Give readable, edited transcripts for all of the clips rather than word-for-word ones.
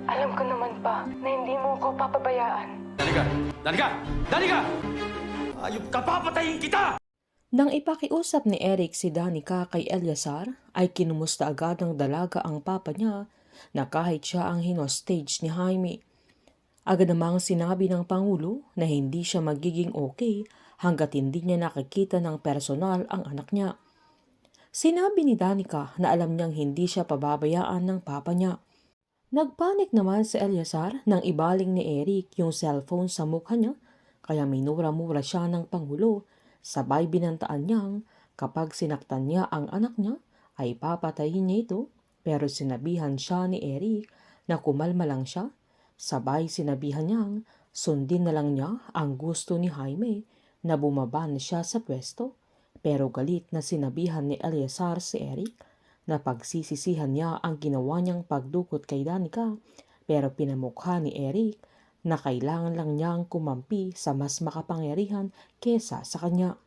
Alam ko naman pa na hindi mo ko papabayaan. Danica! Danica! Danica! Ayop ka, papatayin kita! Nang ipakiusap ni Eric si Danica kay Eleazar, ay kinumusta agad ng dalaga ang papa niya na kahit siya ang hinostage ni Jaime. Agad namang sinabi ng Pangulo na hindi siya magiging okay hanggat hindi niya nakikita ng personal ang anak niya. Sinabi ni Danica na alam niyang hindi siya pababayaan ng papa niya. Nagpanik naman si Eleazar nang ibaling ni Eric yung cellphone sa mukha niya, kaya minura-mura siya ng Pangulo. Sabay binantaan niyang kapag sinaktan niya ang anak niya ay papatayin niya ito, pero sinabihan siya ni Eric na kumalma lang siya. Sabay sinabihan niyang sundin na lang niya ang gusto ni Jaime na bumaba na siya sa pwesto, pero galit na sinabihan ni Eleazar si Eric na pagsisisihan niya ang ginawa niyang pagdukot kay Danica, pero pinamukha ni Eric na kailangan lang niyang kumampi sa mas makapangyarihan kesa sa kanya.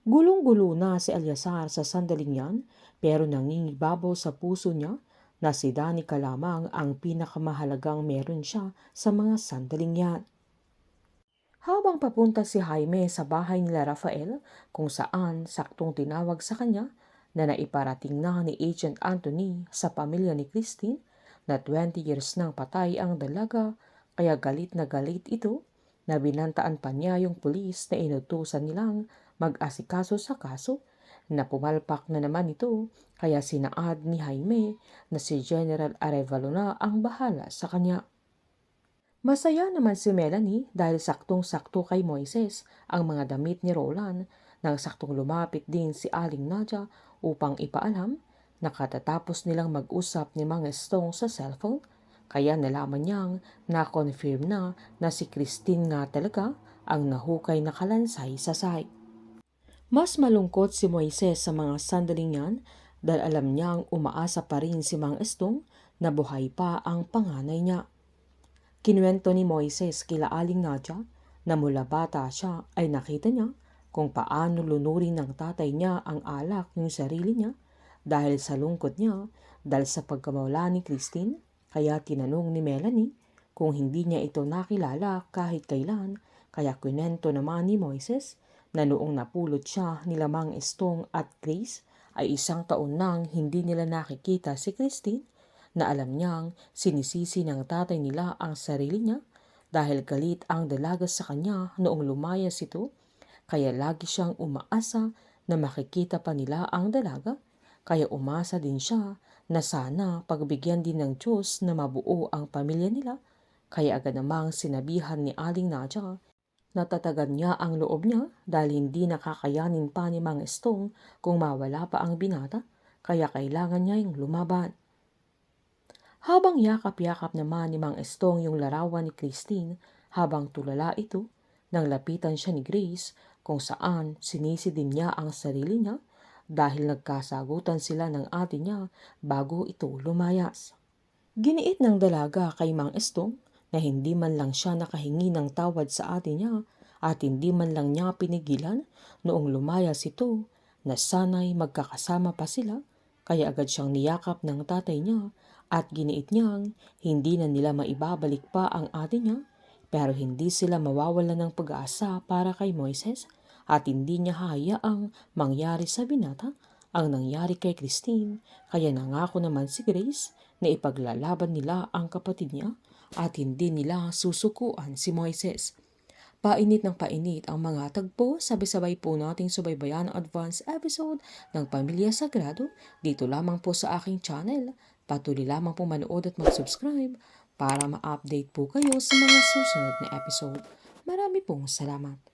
Gulong-gulo na si Eleazar sa sandaling yan, pero nangingibabaw sa puso niya na si Danica lamang ang pinakamahalagang meron siya sa mga sandaling yan. Habang papunta si Jaime sa bahay nila Rafael, kung saan saktong tinawag sa kanya na naiparating na ni Agent Anthony sa pamilya ni Christine na 20 years nang patay ang dalaga, kaya galit na galit ito na binantaan pa niya yung pulis na inutusan nilang mag-asikaso sa kaso, na pumalpak na naman ito, kaya sinaad ni Jaime na si General Arevalo na ang bahala sa kanya. Masaya naman si Melanie dahil saktong-sakto kay Moises ang mga damit ni Roland, nang saktong lumapit din si Aling Nadia upang ipaalam na katatapos nilang mag-usap ni Mang Estong sa cellphone, kaya nalaman niyang na-confirm na si Christine nga talaga ang nahukay na kalansay sa site. Mas malungkot si Moises sa mga sandaling yan dahil alam niyang umaasa pa rin si Mang Estong na buhay pa ang panganay niya. Kinuwento ni Moises kila Aling Nadia na mula bata siya ay nakita niya kung paano lunurin ng tatay niya ang alak ng sarili niya dahil sa lungkot niya dahil sa pagkamawala ni Christine, kaya tinanong ni Melanie kung hindi niya ito nakilala kahit kailan, kaya kwento naman ni Moises na noong napulot siya nila Mang Estong at Grace ay 1 taon nang hindi nila nakikita si Christine, na alam niyang sinisisi ng tatay nila ang sarili niya dahil galit ang dalaga sa kanya noong lumayas ito, kaya lagi siyang umaasa na makikita pa nila ang dalaga, kaya umasa din siya na sana pagbigyan din ng Diyos na mabuo ang pamilya nila, kaya agad namang sinabihan ni Aling Nadia na tatagan niya ang loob niya dahil hindi nakakayanin pa ni Mang Estong kung mawala pa ang binata, kaya kailangan niya yung lumaban. Habang yakap-yakap naman ni Mang Estong yung larawan ni Christine habang tulala ito, nang lapitan siya ni Grace kung saan sinisi din niya ang sarili niya dahil nagkasagutan sila ng ate niya bago ito lumayas. Giniit ng dalaga kay Mang Estong na hindi man lang siya nakahingi ng tawad sa ate niya at hindi man lang niya pinigilan noong lumayas ito na sana'y magkakasama pa sila, kaya agad siyang niyakap ng tatay niya at giniit niyang hindi na nila maibabalik pa ang ate niya, pero hindi sila mawawalan ng pag-asa para kay Moises at hindi niya hayaang mangyari sa binata ang nangyari kay Christine, kaya nangako naman si Grace na ipaglalaban nila ang kapatid niya at hindi nila susukuan si Moises. Painit ng painit ang mga tagpo, sabay-sabay po nating subaybayan ang advance episode ng Pamilya Sagrado dito lamang po sa aking channel. Patuloy lamang po manood at mag-subscribe para ma-update po kayo sa mga susunod na episode. Marami pong salamat.